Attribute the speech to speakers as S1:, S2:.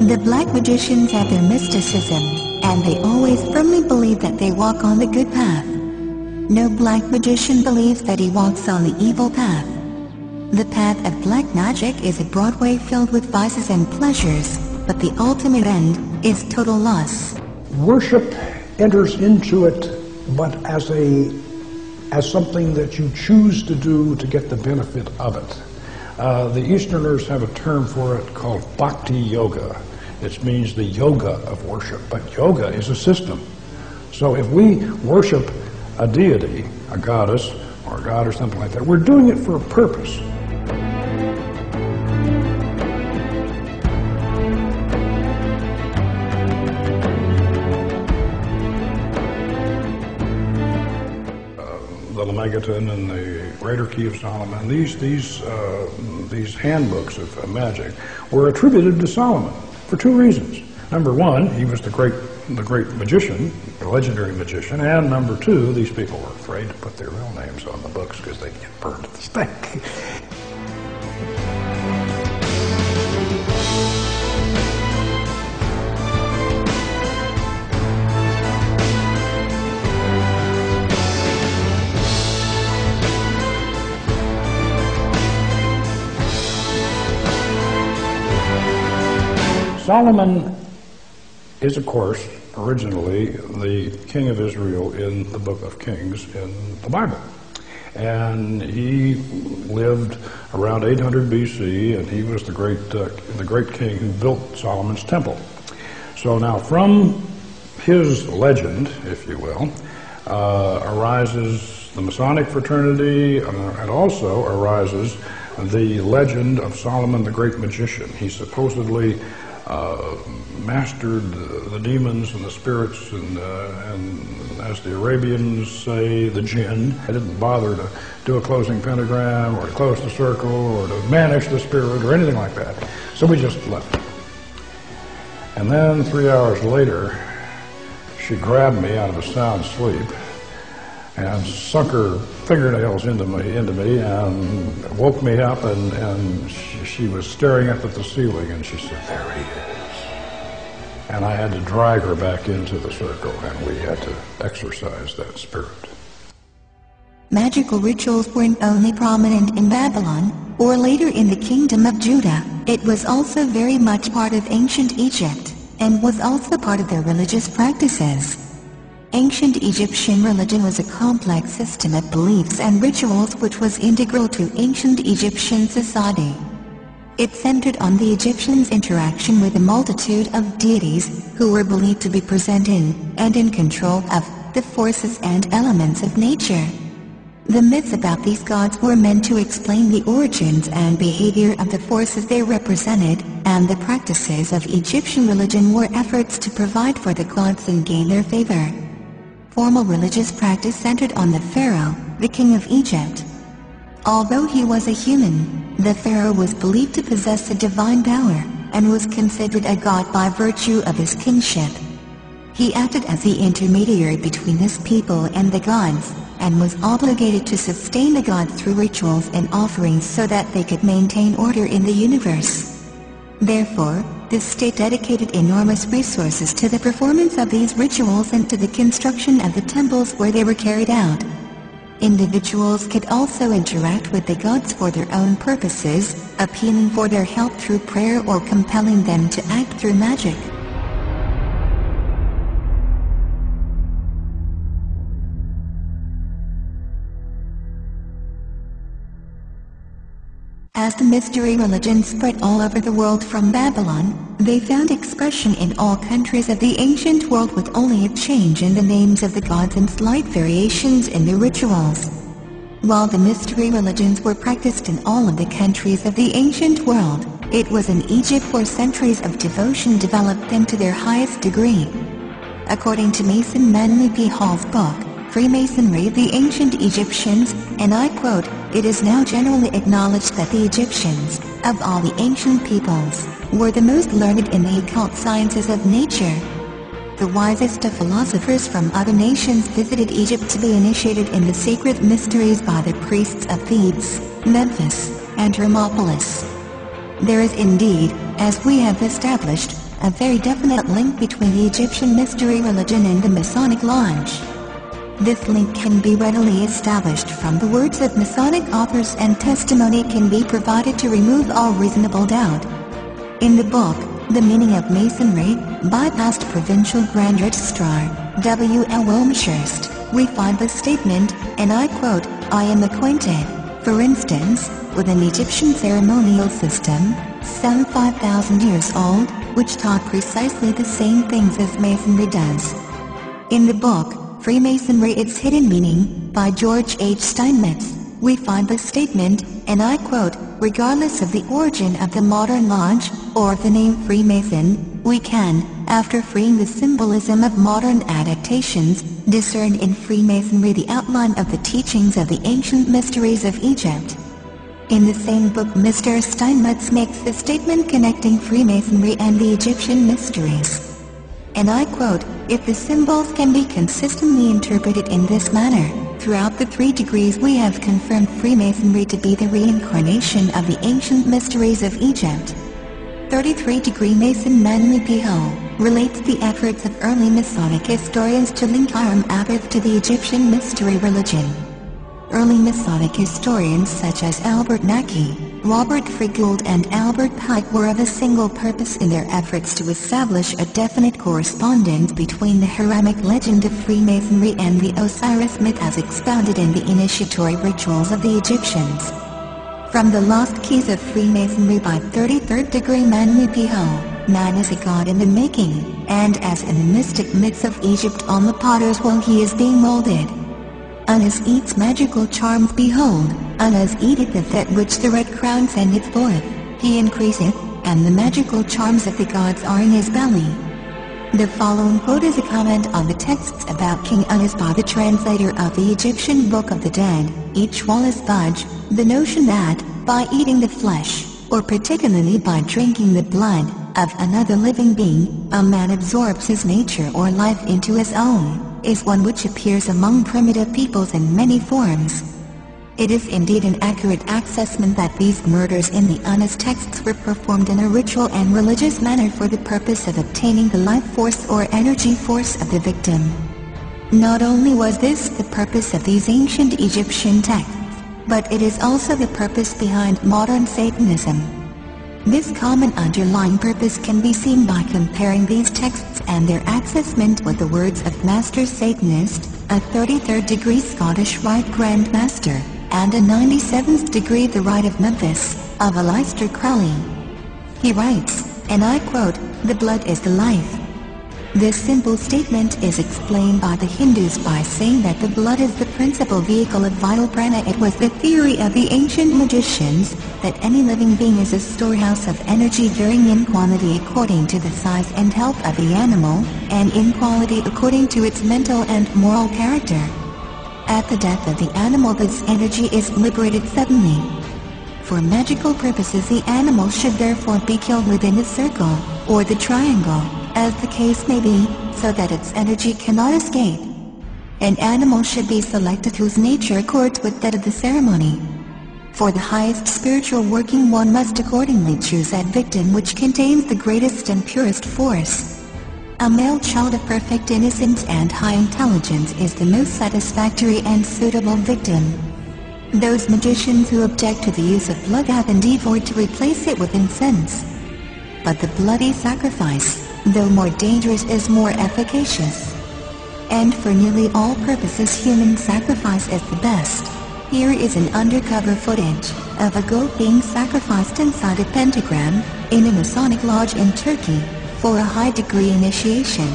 S1: The black magicians have their mysticism, and they always firmly believe that they walk on the good path. No black magician believes that he walks on the evil path. The path of black magic is a broad way filled with vices and pleasures, but the ultimate end is total loss.
S2: Worship enters into it, but as something that you choose to do to get the benefit of it. The Easterners have a term for it called bhakti yoga. It means the yoga of worship, but yoga is a system. So if we worship a deity, a goddess, or a god or something like that, we're doing it for a purpose. The Lemegeton and the Greater Key of Solomon, these handbooks of magic were attributed to Solomon for two reasons. Number one, he was the great magician, the legendary magician, and number two, these people were afraid to put their real names on the books because they'd get burned at the stake. Solomon is, of course, originally the king of Israel in the book of Kings in the Bible. And he lived around 800 BC, and he was the great king who built Solomon's temple. So now from his legend, if you will, arises the Masonic fraternity, and also arises the legend of Solomon the great magician. He supposedly mastered the demons and the spirits, and as the Arabians say, the jinn. They didn't bother to do a closing pentagram or to close the circle or to banish the spirit or anything like that. So we just left. And then 3 hours later, she grabbed me out of a sound sleep and sunk her fingernails into me and woke me up, and she was staring up at the ceiling, and she said, "There he is." And I had to drag her back into the circle, and we had to exorcise that spirit.
S1: Magical rituals weren't only prominent in Babylon, or later in the Kingdom of Judah. It was also very much part of ancient Egypt, and was also part of their religious practices. Ancient Egyptian religion was a complex system of beliefs and rituals which was integral to ancient Egyptian society. It centered on the Egyptians' interaction with a multitude of deities who were believed to be present in and in control of the forces and elements of nature. The myths about these gods were meant to explain the origins and behavior of the forces they represented, and the practices of Egyptian religion were efforts to provide for the gods and gain their favor. Formal religious practice centered on the pharaoh, the king of Egypt. Although he was a human, the pharaoh was believed to possess a divine power, and was considered a god by virtue of his kingship. He acted as the intermediary between his people and the gods, and was obligated to sustain the gods through rituals and offerings so that they could maintain order in the universe. Therefore, the state dedicated enormous resources to the performance of these rituals and to the construction of the temples where they were carried out. Individuals could also interact with the gods for their own purposes, appealing for their help through prayer or compelling them to act through magic. As the mystery religion spread all over the world from Babylon, they found expression in all countries of the ancient world, with only a change in the names of the gods and slight variations in the rituals. While the mystery religions were practiced in all of the countries of the ancient world, it was in Egypt where centuries of devotion developed them to their highest degree. According to Mason Manly P. Hall's book, Freemasonry, the Ancient Egyptians, and I quote, "It is now generally acknowledged that the Egyptians, of all the ancient peoples, were the most learned in the occult sciences of nature. The wisest of philosophers from other nations visited Egypt to be initiated in the sacred mysteries by the priests of Thebes, Memphis, and Hermopolis. There is indeed, as we have established, a very definite link between the Egyptian mystery religion and the Masonic Lodge. This link can be readily established from the words of Masonic authors, and testimony can be provided to remove all reasonable doubt. In the book, The Meaning of Masonry, by past Provincial Grand Registrar W.L. Wilmshurst, we find the statement, and I quote, "I am acquainted, for instance, with an Egyptian ceremonial system, some 5,000 years old, which taught precisely the same things as Masonry does." In the book, Freemasonry: Its Hidden Meaning, by George H. Steinmetz, we find the statement, and I quote, "Regardless of the origin of the modern lodge, or the name Freemason, we can, after freeing the symbolism of modern adaptations, discern in Freemasonry the outline of the teachings of the ancient mysteries of Egypt." In the same book, Mr. Steinmetz makes the statement connecting Freemasonry and the Egyptian mysteries. And I quote, "If the symbols can be consistently interpreted in this manner, throughout the 3 degrees we have confirmed Freemasonry to be the reincarnation of the ancient mysteries of Egypt." 33-degree Mason Manly P. Hull relates the efforts of early Masonic historians to link Hiram Abiff to the Egyptian mystery religion. Early Masonic historians such as Albert Mackey, Robert Fregould and Albert Pike were of a single purpose in their efforts to establish a definite correspondence between the Hiramic legend of Freemasonry and the Osiris myth as expounded in the initiatory rituals of the Egyptians. From the Lost Keys of Freemasonry by 33rd degree Manly P. Hull, man is a god in the making, and as in the mystic myths of Egypt on the potter's wheel he is being molded. Unas eats magical charms, behold, Unas eateth of that which the red crown sendeth forth, he increaseth, and the magical charms of the gods are in his belly. The following quote is a comment on the texts about King Unas by the translator of the Egyptian Book of the Dead, H. Wallace Budge, the notion that, by eating the flesh, or particularly by drinking the blood, of another living being, a man absorbs his nature or life into his own, is one which appears among primitive peoples in many forms. It is indeed an accurate assessment that these murders in the Unas texts were performed in a ritual and religious manner for the purpose of obtaining the life force or energy force of the victim. Not only was this the purpose of these ancient Egyptian texts, but it is also the purpose behind modern Satanism. This common underlying purpose can be seen by comparing these texts and their assessment with the words of Master Satanist, a 33rd degree Scottish Rite Grand Master, and a 97th degree the Rite of Memphis, of Aleister Crowley. He writes, and I quote, "The blood is the life." This simple statement is explained by the Hindus by saying that the blood is the principal vehicle of vital prana. It was the theory of the ancient magicians, that any living being is a storehouse of energy varying in quantity according to the size and health of the animal, and in quality according to its mental and moral character. At the death of the animal this energy is liberated suddenly. For magical purposes the animal should therefore be killed within the circle, or the triangle, as the case may be, so that its energy cannot escape. An animal should be selected whose nature accords with that of the ceremony. For the highest spiritual working one must accordingly choose that victim which contains the greatest and purest force. A male child of perfect innocence and high intelligence is the most satisfactory and suitable victim. Those magicians who object to the use of blood have endeavored to replace it with incense. But the bloody sacrifice, though more dangerous, is more efficacious. And for nearly all purposes human sacrifice is the best. Here is an undercover footage of a goat being sacrificed inside a pentagram, in a Masonic lodge in Turkey, for a high degree initiation.